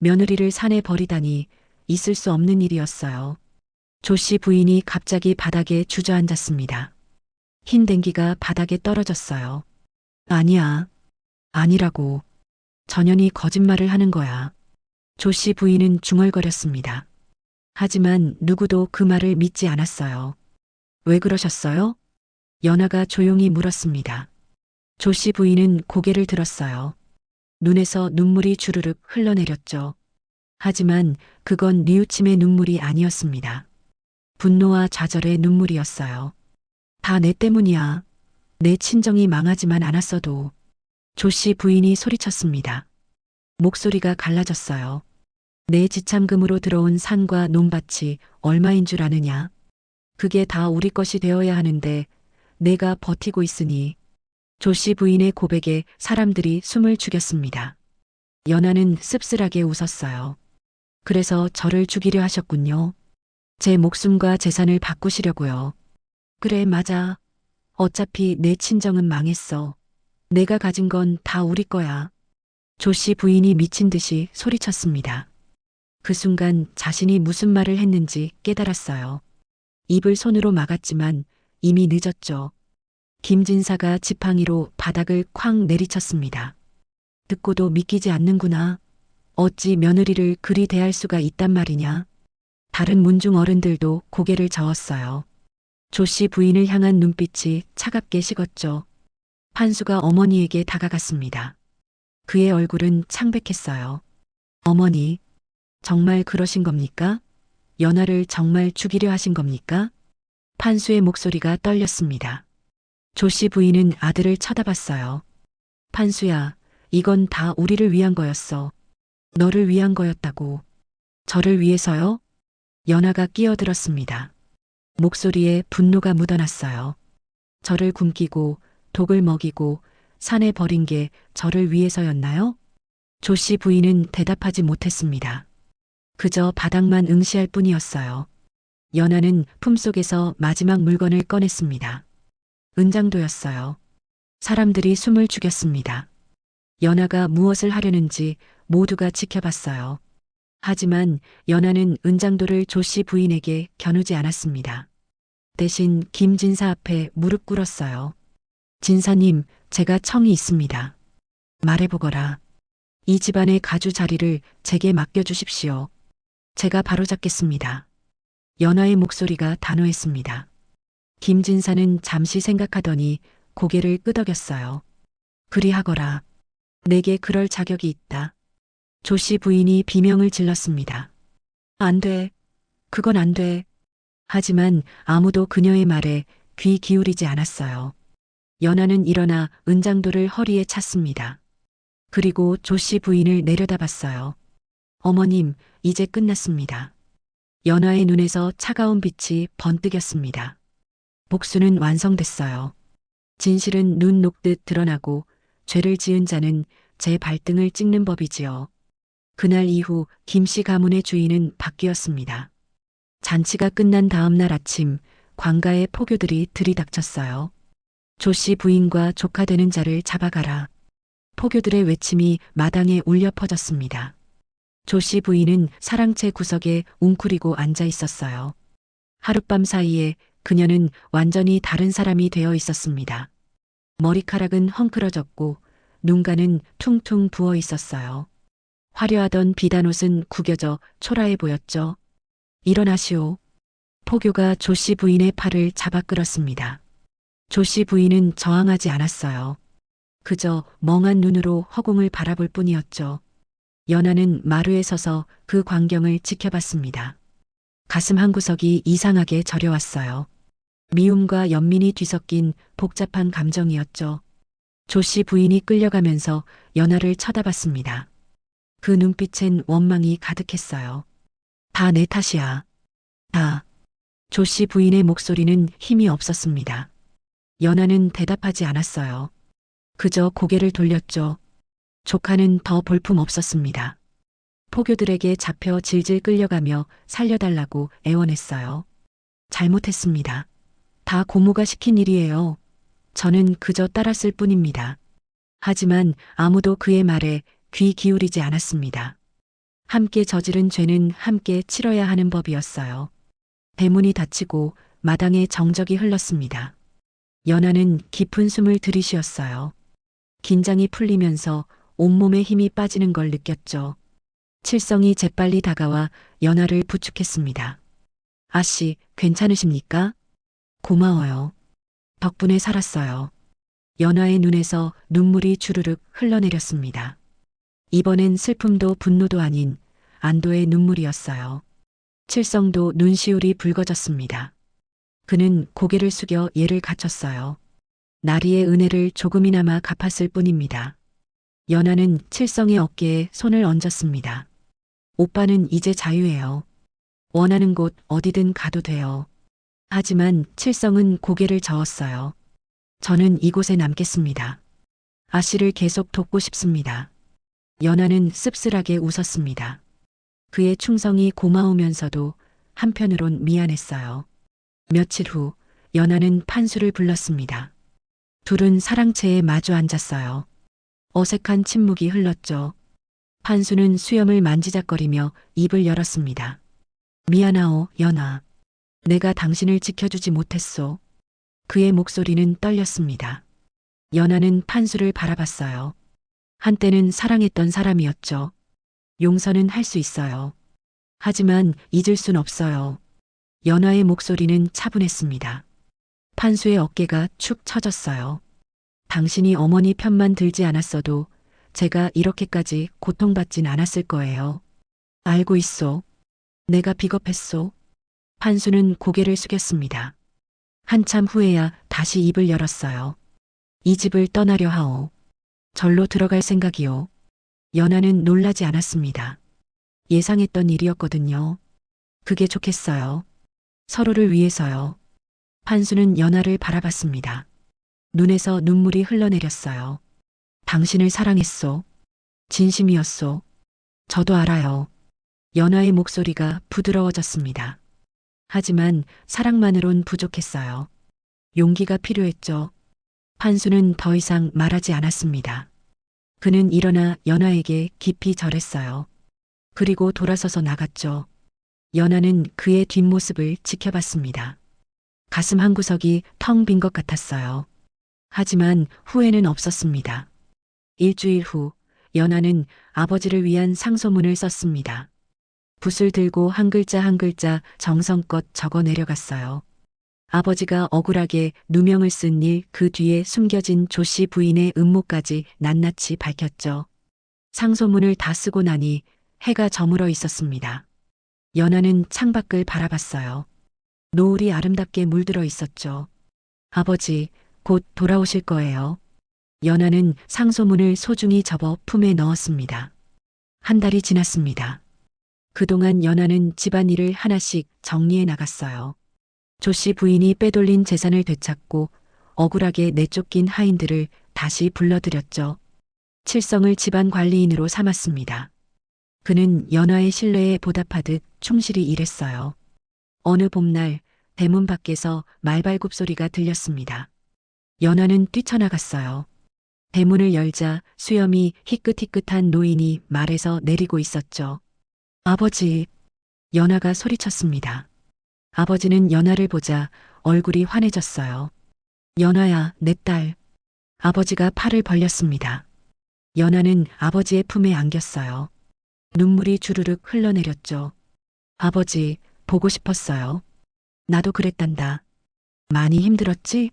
며느리를 산에 버리다니 있을 수 없는 일이었어요. 조 씨 부인이 갑자기 바닥에 주저앉았습니다. 흰 댕기가 바닥에 떨어졌어요. 아니야. 아니라고. 전현이 거짓말을 하는 거야. 조 씨 부인은 중얼거렸습니다. 하지만 누구도 그 말을 믿지 않았어요. 왜 그러셨어요? 연하가 조용히 물었습니다. 조 씨 부인은 고개를 들었어요. 눈에서 눈물이 주르륵 흘러내렸죠. 하지만 그건 뉘우침의 눈물이 아니었습니다. 분노와 좌절의 눈물이었어요. 다 내 때문이야. 내 친정이 망하지만 않았어도. 조 씨 부인이 소리쳤습니다. 목소리가 갈라졌어요. 내 지참금으로 들어온 산과 논밭이 얼마인 줄 아느냐? 그게 다 우리 것이 되어야 하는데 내가 버티고 있으니. 조 씨 부인의 고백에 사람들이 숨을 죽였습니다. 연하는 씁쓸하게 웃었어요. 그래서 저를 죽이려 하셨군요. 제 목숨과 재산을 바꾸시려고요. 그래, 맞아. 어차피 내 친정은 망했어. 내가 가진 건 다 우리 거야. 조 씨 부인이 미친 듯이 소리쳤습니다. 그 순간 자신이 무슨 말을 했는지 깨달았어요. 입을 손으로 막았지만 이미 늦었죠. 김진사가 지팡이로 바닥을 쾅 내리쳤습니다. 듣고도 믿기지 않는구나. 어찌 며느리를 그리 대할 수가 있단 말이냐. 다른 문중 어른들도 고개를 저었어요. 조 씨 부인을 향한 눈빛이 차갑게 식었죠. 판수가 어머니에게 다가갔습니다. 그의 얼굴은 창백했어요. 어머니, 정말 그러신 겁니까? 연하를 정말 죽이려 하신 겁니까? 판수의 목소리가 떨렸습니다. 조 씨 부인은 아들을 쳐다봤어요. 판수야, 이건 다 우리를 위한 거였어. 너를 위한 거였다고. 저를 위해서요? 연하가 끼어들었습니다. 목소리에 분노가 묻어났어요. 저를 굶기고 독을 먹이고 산에 버린 게 저를 위해서였나요? 조 씨 부인은 대답하지 못했습니다. 그저 바닥만 응시할 뿐이었어요. 연하는 품속에서 마지막 물건을 꺼냈습니다. 은장도였어요. 사람들이 숨을 죽였습니다. 연하가 무엇을 하려는지 모두가 지켜봤어요. 하지만 연하는 은장도를 조 씨 부인에게 겨누지 않았습니다. 대신 김진사 앞에 무릎 꿇었어요. 진사님, 제가 청이 있습니다. 말해보거라. 이 집안의 가주 자리를 제게 맡겨주십시오. 제가 바로잡겠습니다. 연하의 목소리가 단호했습니다. 김진사는 잠시 생각하더니 고개를 끄덕였어요. 그리하거라. 내게 그럴 자격이 있다. 조 씨 부인이 비명을 질렀습니다. 안 돼. 그건 안 돼. 하지만 아무도 그녀의 말에 귀 기울이지 않았어요. 연하는 일어나 은장도를 허리에 찼습니다. 그리고 조 씨 부인을 내려다봤어요. 어머님, 이제 끝났습니다. 연하의 눈에서 차가운 빛이 번뜩였습니다. 복수는 완성됐어요. 진실은 눈 녹듯 드러나고 죄를 지은 자는 제 발등을 찍는 법이지요. 그날 이후 김씨 가문의 주인은 바뀌었습니다. 잔치가 끝난 다음 날 아침 관가에 포교들이 들이닥쳤어요. 조 씨 부인과 조카 되는 자를 잡아가라. 포교들의 외침이 마당에 울려 퍼졌습니다. 조 씨 부인은 사랑채 구석에 웅크리고 앉아 있었어요. 하룻밤 사이에 그녀는 완전히 다른 사람이 되어 있었습니다. 머리카락은 헝클어졌고 눈가는 퉁퉁 부어 있었어요. 화려하던 비단옷은 구겨져 초라해 보였죠. 일어나시오. 포교가 조 씨 부인의 팔을 잡아 끌었습니다. 조 씨 부인은 저항하지 않았어요. 그저 멍한 눈으로 허공을 바라볼 뿐이었죠. 연하는 마루에 서서 그 광경을 지켜봤습니다. 가슴 한구석이 이상하게 저려왔어요. 미움과 연민이 뒤섞인 복잡한 감정이었죠. 조 씨 부인이 끌려가면서 연하를 쳐다봤습니다. 그 눈빛엔 원망이 가득했어요. 다 내 탓이야. 다. 조 씨 부인의 목소리는 힘이 없었습니다. 연하는 대답하지 않았어요. 그저 고개를 돌렸죠. 조카는 더 볼품 없었습니다. 포교들에게 잡혀 질질 끌려가며 살려달라고 애원했어요. 잘못했습니다. 다 고모가 시킨 일이에요. 저는 그저 따랐을 뿐입니다. 하지만 아무도 그의 말에 귀 기울이지 않았습니다. 함께 저지른 죄는 함께 치러야 하는 법이었어요. 대문이 닫히고 마당에 정적이 흘렀습니다. 연하는 깊은 숨을 들이쉬었어요. 긴장이 풀리면서 온몸에 힘이 빠지는 걸 느꼈죠. 칠성이 재빨리 다가와 연하를 부축했습니다. 아씨, 괜찮으십니까? 고마워요. 덕분에 살았어요. 연하의 눈에서 눈물이 주르륵 흘러내렸습니다. 이번엔 슬픔도 분노도 아닌 안도의 눈물이었어요. 칠성도 눈시울이 붉어졌습니다. 그는 고개를 숙여 예를 갖췄어요. 나리의 은혜를 조금이나마 갚았을 뿐입니다. 연하는 칠성의 어깨에 손을 얹었습니다. 오빠는 이제 자유해요. 원하는 곳 어디든 가도 돼요. 하지만 칠성은 고개를 저었어요. 저는 이곳에 남겠습니다. 아씨를 계속 돕고 싶습니다. 연하는 씁쓸하게 웃었습니다. 그의 충성이 고마우면서도 한편으론 미안했어요. 며칠 후 연하는 판수를 불렀습니다. 둘은 사랑채에 마주 앉았어요. 어색한 침묵이 흘렀죠. 판수는 수염을 만지작거리며 입을 열었습니다. 미안하오, 연하. 내가 당신을 지켜주지 못했소. 그의 목소리는 떨렸습니다. 연하는 판수를 바라봤어요. 한때는 사랑했던 사람이었죠. 용서는 할 수 있어요. 하지만 잊을 순 없어요. 연하의 목소리는 차분했습니다. 판수의 어깨가 축 처졌어요. 당신이 어머니 편만 들지 않았어도 제가 이렇게까지 고통받진 않았을 거예요. 알고 있소. 내가 비겁했소. 판수는 고개를 숙였습니다. 한참 후에야 다시 입을 열었어요. 이 집을 떠나려 하오. 절로 들어갈 생각이요. 연하는 놀라지 않았습니다. 예상했던 일이었거든요. 그게 좋겠어요. 서로를 위해서요. 판수는 연하를 바라봤습니다. 눈에서 눈물이 흘러내렸어요. 당신을 사랑했소. 진심이었소. 저도 알아요. 연하의 목소리가 부드러워졌습니다. 하지만 사랑만으론 부족했어요. 용기가 필요했죠. 판수는 더 이상 말하지 않았습니다. 그는 일어나 연하에게 깊이 절했어요. 그리고 돌아서서 나갔죠. 연하는 그의 뒷모습을 지켜봤습니다. 가슴 한구석이 텅 빈 것 같았어요. 하지만 후회는 없었습니다. 일주일 후 연하는 아버지를 위한 상소문을 썼습니다. 붓을 들고 한 글자 한 글자 정성껏 적어 내려갔어요. 아버지가 억울하게 누명을 쓴 일, 그 뒤에 숨겨진 조 씨 부인의 음모까지 낱낱이 밝혔죠. 상소문을 다 쓰고 나니 해가 저물어 있었습니다. 연하는 창밖을 바라봤어요. 노을이 아름답게 물들어 있었죠. 아버지, 곧 돌아오실 거예요. 연하는 상소문을 소중히 접어 품에 넣었습니다. 한 달이 지났습니다. 그동안 연하는 집안일을 하나씩 정리해 나갔어요. 조 씨 부인이 빼돌린 재산을 되찾고 억울하게 내쫓긴 하인들을 다시 불러들였죠. 칠성을 집안 관리인으로 삼았습니다. 그는 연하의 신뢰에 보답하듯 충실히 일했어요. 어느 봄날 대문 밖에서 말발굽 소리가 들렸습니다. 연하는 뛰쳐나갔어요. 대문을 열자 수염이 희끗희끗한 노인이 말에서 내리고 있었죠. 아버지, 연하가 소리쳤습니다. 아버지는 연하를 보자 얼굴이 환해졌어요. 연하야, 내 딸. 아버지가 팔을 벌렸습니다. 연하는 아버지의 품에 안겼어요. 눈물이 주르륵 흘러내렸죠. 아버지, 보고 싶었어요. 나도 그랬단다. 많이 힘들었지?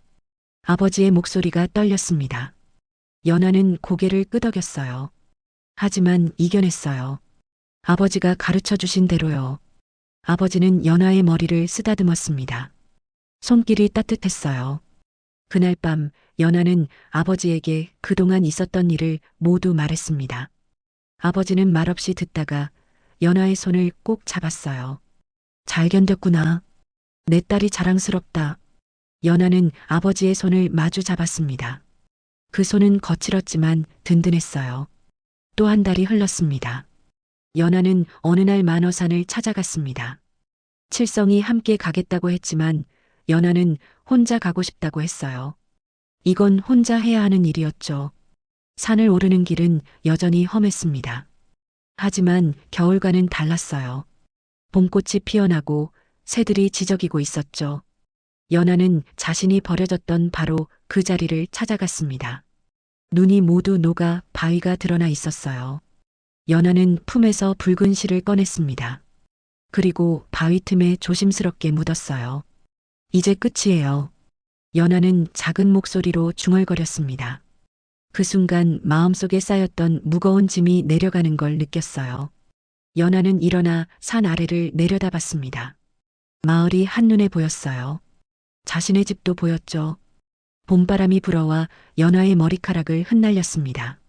아버지의 목소리가 떨렸습니다. 연하는 고개를 끄덕였어요. 하지만 이겨냈어요. 아버지가 가르쳐 주신 대로요. 아버지는 연하의 머리를 쓰다듬었습니다. 손길이 따뜻했어요. 그날 밤 연하는 아버지에게 그동안 있었던 일을 모두 말했습니다. 아버지는 말없이 듣다가 연하의 손을 꼭 잡았어요. 잘 견뎠구나. 내 딸이 자랑스럽다. 연하는 아버지의 손을 마주 잡았습니다. 그 손은 거칠었지만 든든했어요. 또 한 달이 흘렀습니다. 연하는 어느 날 만어산을 찾아갔습니다. 칠성이 함께 가겠다고 했지만 연하는 혼자 가고 싶다고 했어요. 이건 혼자 해야 하는 일이었죠. 산을 오르는 길은 여전히 험했습니다. 하지만 겨울과는 달랐어요. 봄꽃이 피어나고 새들이 지저귀고 있었죠. 연하는 자신이 버려졌던 바로 그 자리를 찾아갔습니다. 눈이 모두 녹아 바위가 드러나 있었어요. 연하는 품에서 붉은 실을 꺼냈습니다. 그리고 바위 틈에 조심스럽게 묻었어요. 이제 끝이에요. 연하는 작은 목소리로 중얼거렸습니다. 그 순간 마음속에 쌓였던 무거운 짐이 내려가는 걸 느꼈어요. 연하는 일어나 산 아래를 내려다봤습니다. 마을이 한눈에 보였어요. 자신의 집도 보였죠. 봄바람이 불어와 연하의 머리카락을 흩날렸습니다.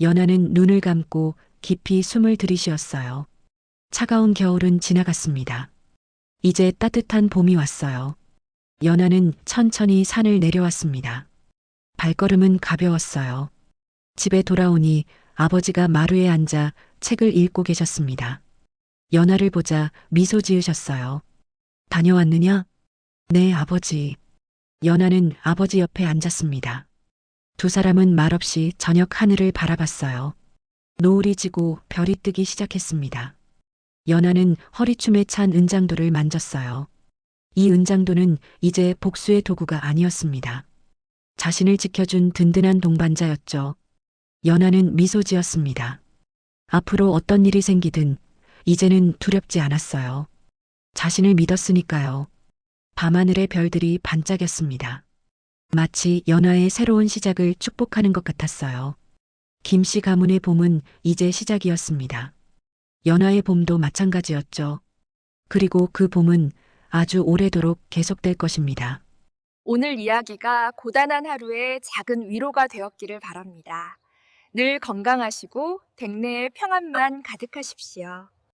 연하는 눈을 감고 깊이 숨을 들이쉬었어요. 차가운 겨울은 지나갔습니다. 이제 따뜻한 봄이 왔어요. 연하는 천천히 산을 내려왔습니다. 발걸음은 가벼웠어요. 집에 돌아오니 아버지가 마루에 앉아 책을 읽고 계셨습니다. 연하를 보자 미소 지으셨어요. 다녀왔느냐? 네, 아버지. 연하는 아버지 옆에 앉았습니다. 두 사람은 말없이 저녁 하늘을 바라봤어요. 노을이 지고 별이 뜨기 시작했습니다. 연하는 허리춤에 찬 은장도를 만졌어요. 이 은장도는 이제 복수의 도구가 아니었습니다. 자신을 지켜준 든든한 동반자였죠. 연하는 미소 지었습니다. 앞으로 어떤 일이 생기든 이제는 두렵지 않았어요. 자신을 믿었으니까요. 밤하늘의 별들이 반짝였습니다. 마치 연하의 새로운 시작을 축복하는 것 같았어요. 김씨 가문의 봄은 이제 시작이었습니다. 연하의 봄도 마찬가지였죠. 그리고 그 봄은 아주 오래도록 계속될 것입니다. 오늘 이야기가 고단한 하루에 작은 위로가 되었기를 바랍니다. 늘 건강하시고 댁내에 평안만 가득하십시오.